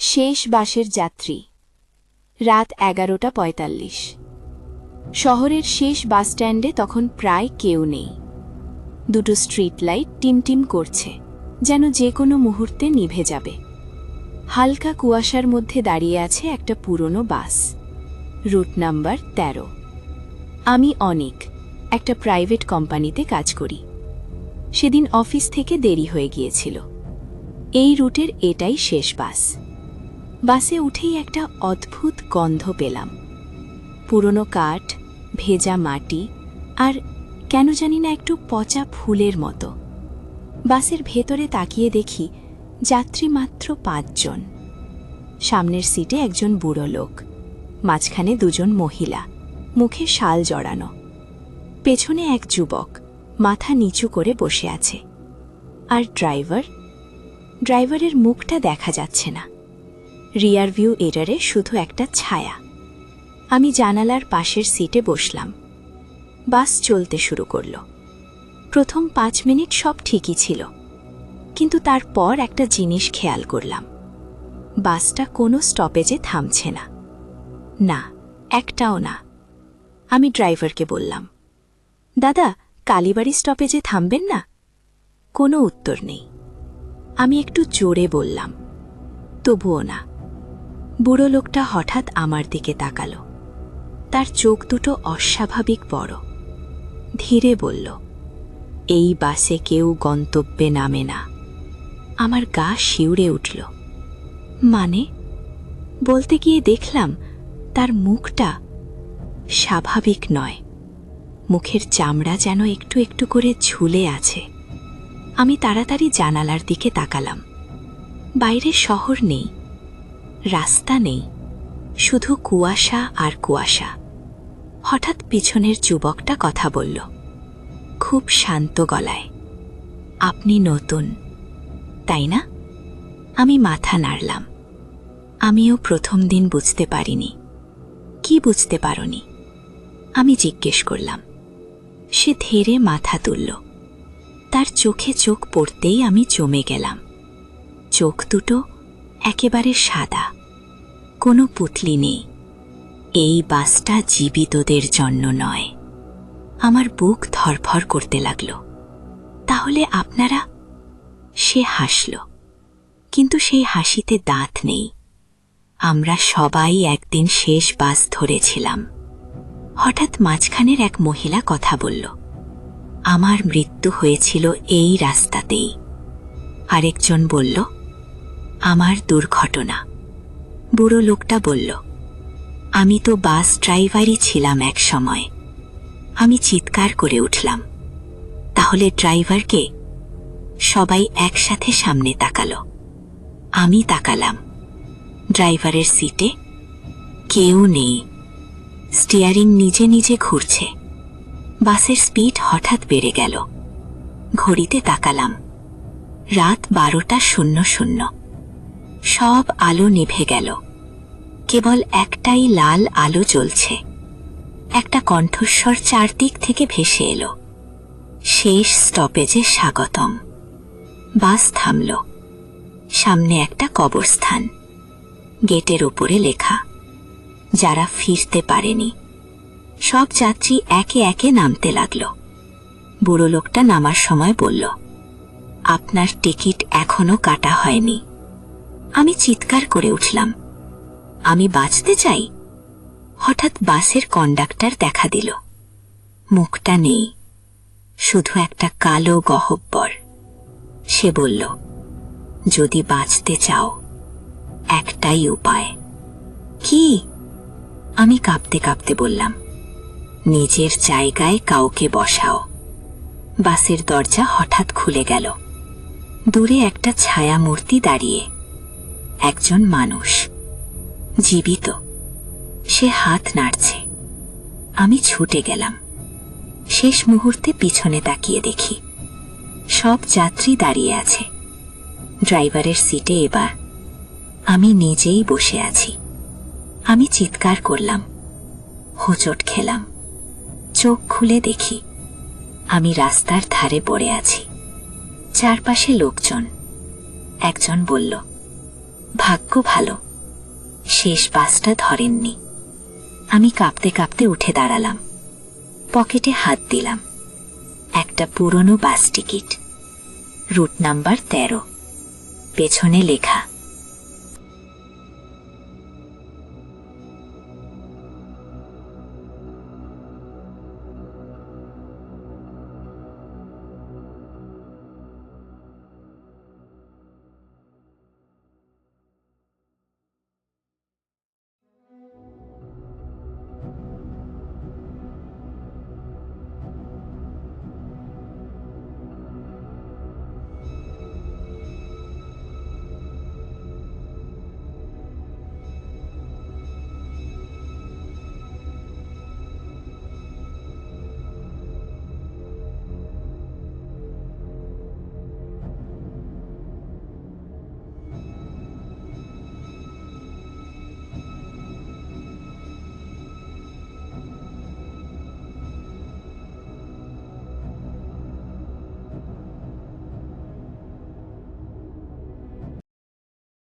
শেষ বাসের যাত্রী। রাত 11:45। শহরের শেষ বাসস্ট্যান্ডে তখন প্রায় কেউ নেই। দুটো স্ট্রিট লাইট টিমটিম করছে, যেন যে কোনো মুহূর্তে নিভে যাবে। হালকা কুয়াশার মধ্যে দাঁড়িয়ে আছে একটা পুরনো বাস, রুট নাম্বার 13। আমি অনেক একটা প্রাইভেট কোম্পানিতে কাজ করি। সেদিন অফিস থেকে দেরি হয়ে গিয়েছিল। এই রুটের এটাই শেষ বাস। বাসে উঠেই একটা অদ্ভুত গন্ধ পেলাম, পুরনো কাঠ, ভেজা মাটি আর কেন জানি না একটু পচা ফুলের মতো। বাসের ভেতরে তাকিয়ে দেখি যাত্রী মাত্র 5 জন। সামনের সিটে একজন বুড়ো লোক, মাঝখানে 2 জন মহিলা, মুখে শাল জড়ানো। পেছনে এক যুবক মাথা নিচু করে বসে আছে। আর ড্রাইভারের মুখটা দেখা যাচ্ছে না। রিয়ার ভিউ এরারে শুধু একটা ছায়া। আমি জানালার পাশের সিটে বসলাম। বাস চলতে শুরু করল। প্রথম 5 মিনিট সব ঠিকই ছিল, কিন্তু তারপর একটা জিনিস খেয়াল করলাম। বাসটা কোনো স্টপেজে থামছে না, না একটাও না। আমি ড্রাইভারকে বললাম, দাদা, কালীবাড়ি স্টপেজে থামবেন না? কোনো উত্তর নেই। আমি একটু জোরে বললাম, তবুও না। বুড়ো লোকটা হঠাৎ আমার দিকে তাকালো। তার চোখ দুটো অস্বাভাবিক বড়। ধীরে বলল, এই বাসে কেউ গন্তব্যে নামে না। আমার গা শিউরে উঠল। মানে? বলতে গিয়ে দেখলাম তার মুখটা স্বাভাবিক নয়। মুখের চামড়া যেন একটু একটু করে ঝুলে আছে। আমি তাড়াতাড়ি জানালার দিকে তাকালাম। বাইরে শহর নেই, রাস্তা নেই, শুধু কুয়াশা আর কুয়াশা। হঠাৎ পিছনের যুবকটা কথা বলল, খুব শান্ত গলায়, আপনি নতুন, তাই না? আমি মাথা নাড়লাম। আমিও প্রথম দিন বুঝতে পারিনি। কি বুঝতে পারোনি? আমি জিজ্ঞেস করলাম। সে ধীরে মাথা তুলল। তার চোখে চোখ পড়তেই আমি জমে গেলাম। চোখ দুটো একেবারে সাদা, কোনো পুতলি নেই। এই বাসটা জীবিতদের জন্য নয়। আমার বুক ধরফর করতে লাগল। তাহলে আপনারা? সে হাসল, কিন্তু সেই হাসিতে দাঁত নেই। আমরা সবাই একদিন শেষ বাস ধরেছিলাম। হঠাৎ মাঝখানের এক মহিলা কথা বলল, আমার মৃত্যু হয়েছিল এই রাস্তাতেই। আরেকজন বলল, আমার দুর্ঘটনা। বুড়ো লোকটা বলল, আমি তো বাস ড্রাইভারই ছিলাম এক সময়। আমি চিৎকার করে উঠলাম, তাহলে ড্রাইভারকে? সবাই একসাথে সামনে তাকালো। আমি তাকালাম। ড্রাইভারের সিটে কেউ নেই। স্টিয়ারিং নিজে নিজে ঘুরছে। বাসের স্পিড হঠাৎ বেড়ে গেল। ঘড়িতে তাকালাম। রাত 12:00। সব আলো নিভে গেল। কেবল একটাই লাল আলো জ্বলছে। একটা কণ্ঠস্বর চারদিক থেকে ভেসে এলো, শেষ স্টপেজে স্বাগতম। বাস থামল। সামনে একটা কবরস্থান। গেটের ওপরে লেখা, যারা ফিরতে পারেনি। সব যাত্রী একে একে নামতে লাগল। বুড়ো লোকটা নামার সময় বলল, আপনার টিকিট এখনো কাটা হয়নি। আমি চিৎকার করে উঠলাম, আমি বাঁচতে চাই। হঠাৎ বাসের কন্ডাক্টর দেখা দিল। মুখটা নেই, শুধু একটা কালো গহ্বর। সে বলল, যদি বাঁচতে চাও, একটাই উপায়। কি? আমি কাঁপতে কাঁপতে বললাম, নিজের জায়গায় কাউকে বসাও। বাসের দরজা হঠাৎ খুলে গেল। দূরে একটা ছায়া মূর্তি দাঁড়িয়ে। একজন মানুষ, জীবিত। সে হাত নাড়ছে। আমি ছুটে গেলাম। শেষ মুহূর্তে পিছনে তাকিয়ে দেখি সব যাত্রী দাঁড়িয়ে আছে। ড্রাইভারের সিটে এবার আমি নিজেই বসে আছি। আমি চিৎকার করলাম, হোঁচট খেলাম। চোখ খুলে দেখি আমি রাস্তার ধারে পড়ে আছি। চারপাশে লোকজন। একজন বলল, ভাগ্য ভালো, শেষ বাসটা ধরেননি। আমি কাঁপতে কাঁপতে উঠে দাঁড়ালাম, পকেটে হাত দিলাম। একটা পুরনো বাস টিকিট, রুট নাম্বার 13, পেছনে লেখা